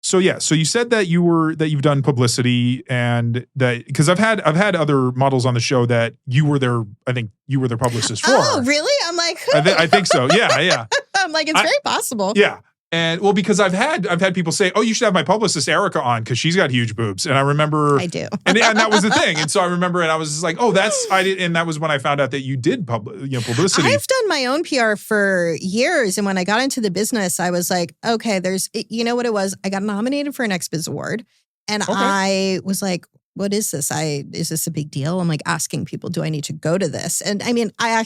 So yeah, so you said that you've done publicity, and that because I've had other models on the show that I think you were their publicist for. Oh, really? I'm like, I think so. Yeah. I'm like, it's very possible. Yeah. And well, because I've had people say, "Oh, you should have my publicist Erika on because she's got huge boobs." And I remember I do, and that was the thing. And so I remember, and I was just like, "Oh, and that was when I found out that you did publicity." I've done my own PR for years, and when I got into the business, I was like, "Okay, you know what it was? I got nominated for an XBiz award, and I was like." What is this? Is this a big deal? I'm like asking people, do I need to go to this? And I mean, I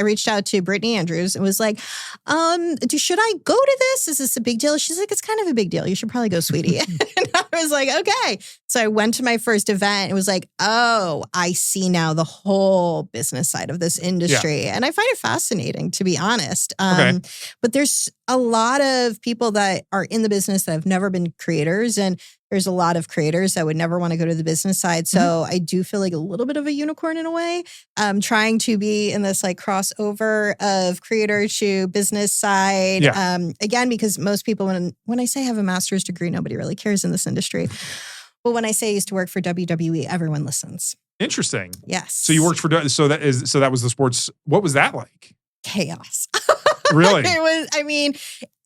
reached out to Brittany Andrews and was like, should I go to this? Is this a big deal? She's like, it's kind of a big deal. You should probably go, sweetie. And I was like, okay. So I went to my first event. It was like, oh, I see now the whole business side of this industry. Yeah. And I find it fascinating, to be honest. But there's a lot of people that are in the business that have never been creators, and there's a lot of creators that would never want to go to the business side. So I do feel like a little bit of a unicorn in a way, trying to be in this like crossover of creator to business side. Yeah. Again, because most people, when I say I have a master's degree, nobody really cares in this industry. But when I say I used to work for WWE, everyone listens. Interesting. Yes. So you worked for, so that was the sports. What was that like? Chaos. Really?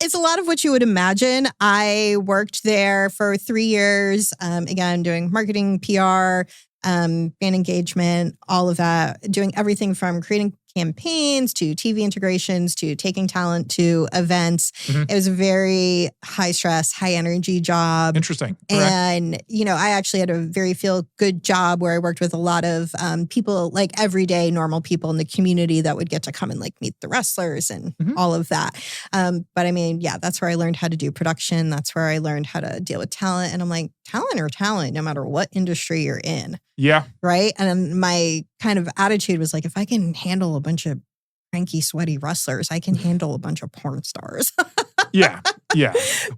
It's a lot of what you would imagine. I worked there for 3 years, again, doing marketing, PR, fan engagement, all of that, doing everything from creating campaigns to TV integrations to taking talent to events. It was a very high stress, high energy job. Interesting. And, I actually had a very good job where I worked with a lot of people, like everyday normal people in the community that would get to come and like meet the wrestlers and all of that. But I mean, yeah, that's where I learned how to do production. That's where I learned how to deal with talent. And I'm like, talent or talent, no matter what industry you're in. Yeah. Right. And my kind of attitude was like, if I can handle a bunch of cranky, sweaty wrestlers, I can handle a bunch of porn stars. Yeah.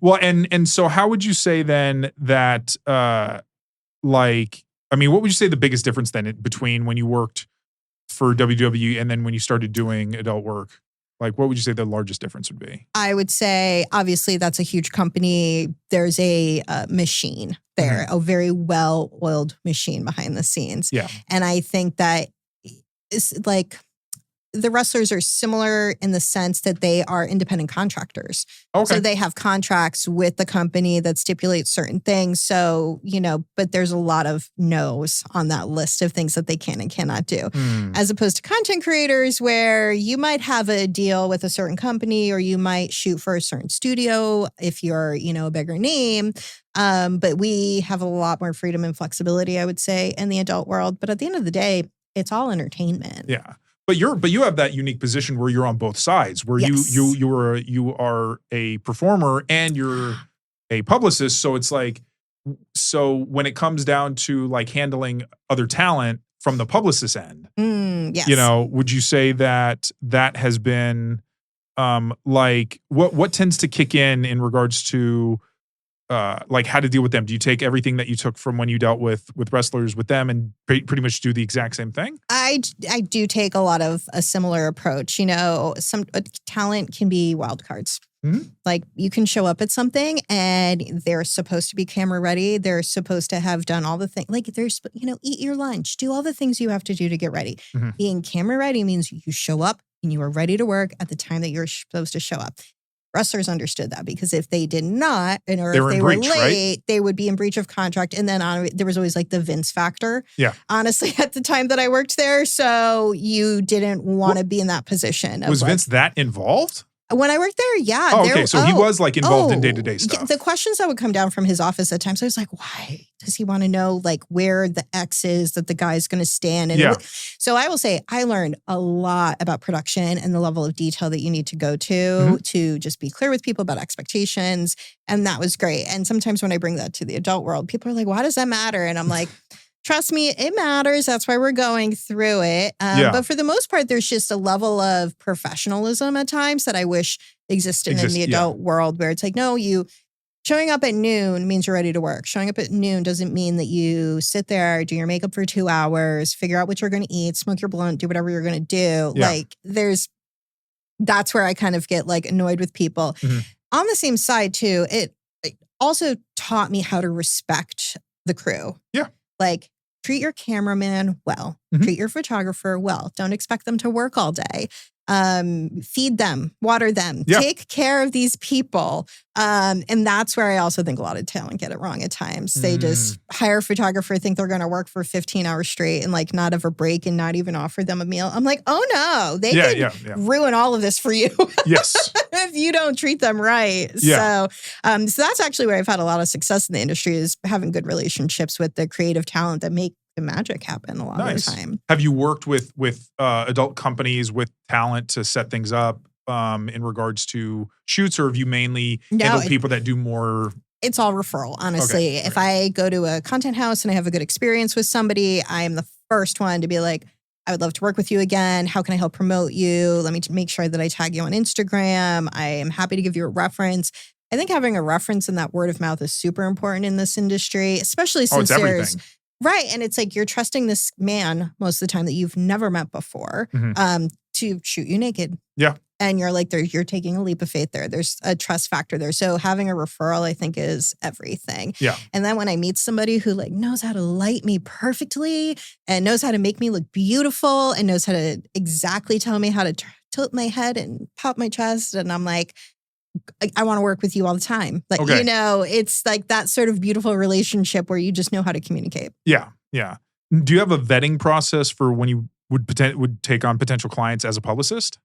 Well, and so how would you say then that, what would you say the biggest difference then between when you worked for WWE and then when you started doing adult work? Like, what would you say the largest difference would be? I would say, obviously, that's a huge company. There's a machine there, a very well-oiled machine behind the scenes. Yeah. And I think that it's like the wrestlers are similar in the sense that they are independent contractors. Okay. So they have contracts with the company that stipulate certain things. So, but there's a lot of no's on that list of things that they can and cannot do. As opposed to content creators where you might have a deal with a certain company or you might shoot for a certain studio if you're, a bigger name. But we have a lot more freedom and flexibility, I would say, in the adult world. But at the end of the day, it's all entertainment. Yeah. But you have that unique position where you're on both sides, where you are a performer and you're a publicist. So it's like, so when it comes down to like handling other talent from the publicist end, yes. Would you say that has been what tends to kick in regards to like how to deal with them? Do you take everything that you took from when you dealt with wrestlers with them and pretty much do the exact same thing? I do take a lot of a similar approach. Some talent can be wild cards. Like you can show up at something and they're supposed to be camera ready. They're supposed to have done all the things. Like there's, eat your lunch, do all the things you have to do to get ready. Being camera ready means you show up and you are ready to work at the time that you're supposed to show up. Wrestlers understood that because if they did not, or if they were late, right? They would be in breach of contract. And then there was always like the Vince factor. Yeah. Honestly, at the time that I worked there. So you didn't want to be in that position. Was Vince that involved? When I worked there, yeah. Oh, okay. So he was like involved in day-to-day stuff. The questions that would come down from his office at times, I was like, why does he want to know like where the X is that the guy's going to stand? And so I will say I learned a lot about production and the level of detail that you need to go to just be clear with people about expectations. And that was great. And sometimes when I bring that to the adult world, people are like, why does that matter? And I'm like, trust me, it matters. That's why we're going through it. But for the most part, there's just a level of professionalism at times that I wish existed in the adult world where it's like, no, showing up at noon means you're ready to work. Showing up at noon doesn't mean that you sit there, do your makeup for 2 hours, figure out what you're going to eat, smoke your blunt, do whatever you're going to do. Yeah. Like that's where I kind of get like annoyed with people. On the same side too, it also taught me how to respect the crew. Yeah. Like, treat your cameraman well, treat your photographer well. Don't expect them to work all day. Feed them, water them, take care of these people. And that's where I also think a lot of talent get it wrong at times. They just hire a photographer, think they're going to work for 15 hours straight and like not ever break and not even offer them a meal. I'm like, oh no, they could ruin all of this for you. Yes. If you don't treat them right. Yeah. So that's actually where I've had a lot of success in the industry, is having good relationships with the creative talent that make the magic happen a lot of the time. Have you worked with adult companies with talent to set things up in regards to shoots, or have you mainly handled people that do more? It's all referral, honestly. If I go to a content house and I have a good experience with somebody, I am the first one to be like, I would love to work with you again. How can I help promote you? Let me make sure that I tag you on Instagram. I am happy to give you a reference. I think having a reference and that word of mouth is super important in this industry, especially since there's right. And it's like you're trusting this man most of the time that you've never met before to shoot you naked. Yeah. And you're like, you're taking a leap of faith there. There's a trust factor there. So having a referral, I think, is everything. Yeah. And then when I meet somebody who like knows how to light me perfectly and knows how to make me look beautiful and knows how to exactly tell me how to tilt my head and pop my chest, and I'm like, I want to work with you all the time. Like, you know, it's like that sort of beautiful relationship where you just know how to communicate. Yeah. Yeah. Do you have a vetting process for when you would take on potential clients as a publicist?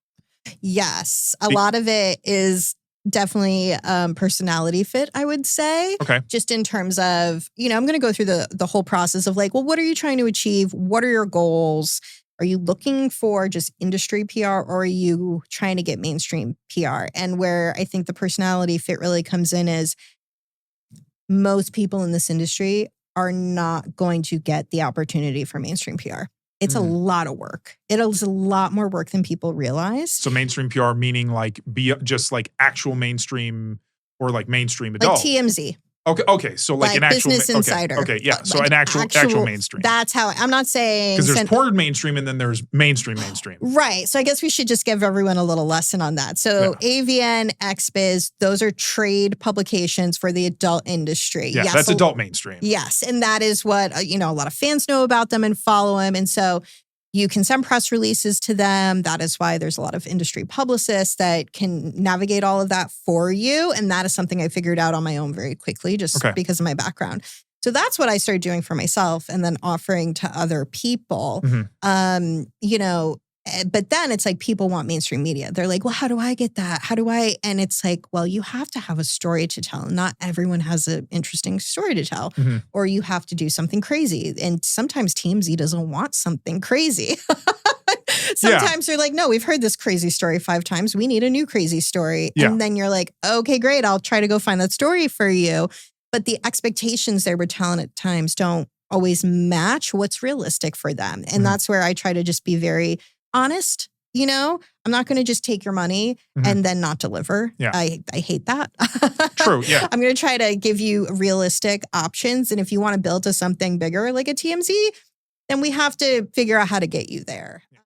Yes. A lot of it is definitely personality fit, I would say. Okay. Just in terms of, you know, I'm going to go through the whole process of like, well, what are you trying to achieve? What are your goals? Are you looking for just industry PR, or are you trying to get mainstream PR? And where I think the personality fit really comes in is most people in this industry are not going to get the opportunity for mainstream PR. It's a lot of work. It is a lot more work than people realize. So mainstream PR meaning like just like actual mainstream or like mainstream adult? Like TMZ. Okay. So like an actual Business Insider. Okay, yeah. So like an actual mainstream. That's how I'm not saying because there's porn mainstream and then there's mainstream. Right. So I guess we should just give everyone a little lesson on that. So AVN, XBiz, those are trade publications for the adult industry. Yeah, that's adult mainstream. Yes, and that is what you know. A lot of fans know about them and follow them, and so you can send press releases to them. That is why there's a lot of industry publicists that can navigate all of that for you. And that is something I figured out on my own very quickly, just because of my background. So that's what I started doing for myself and then offering to other people. You know, but then it's like people want mainstream media. They're like, well, how do I get that? How do I? And it's like, well, you have to have a story to tell. Not everyone has an interesting story to tell, or you have to do something crazy. And sometimes TMZ doesn't want something crazy. Sometimes they're like, no, we've heard this crazy story 5 times. We need a new crazy story. And then you're like, okay, great. I'll try to go find that story for you. But the expectations they were telling at times don't always match what's realistic for them. And that's where I try to just be very honest. You know, I'm not going to just take your money and then not deliver. Yeah. I hate that. True. Yeah. I'm going to try to give you realistic options. And if you want to build to something bigger like a TMZ, then we have to figure out how to get you there.